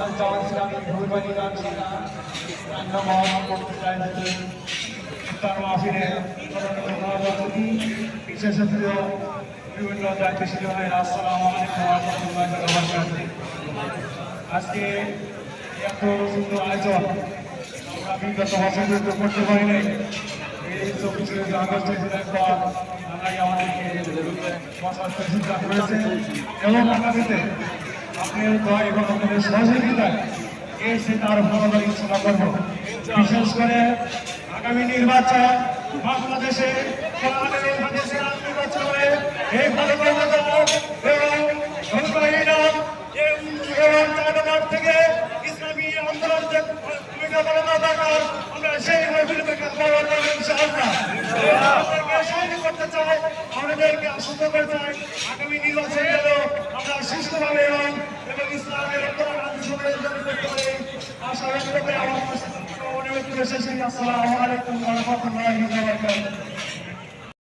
ইসলামী ভূমিবাদী গান শিক্ষা ইফতার মাহফিলে বিশেষ বিভিন্ন দায়িত্বশীল ভাইয়েরা আসসালামু আলাইকুম ওয়া রাহমাতুল্লাহি ওয়া বারাকাতুহু। আজকে এত সুন্দর আয়োজন আমরা বিগত বছর করতে পারি নাই। এই 24 আগস্টের পর আল্লাহ আমাদেরকে বসার সুযোগ করেছে এবং আগামীতে আপনাদের দোয়া এবং আপনাদের সহযোগিতায় এই সেটা আরো ভালো ইচ্ছা করবো। বিশেষ করে আগামী নির্বাচন বাংলাদেশে নির্বাচন হবে এই ভালো থেকে ইসলামী আন্দোলন আমরা সেই করতে চাই, আমাদেরকে আশ্বস্ত করতে চাই আগামী নির্বাচন যেন আমরা সুস্থভাবে এবং ইসলামের আশা ব্যক্ত করে আমার অনুরোধ করে শেষ। আসসালামু আলাইকুম ওয়া রাহমাতুল্লাহি ওয়া বারাকাতুহু।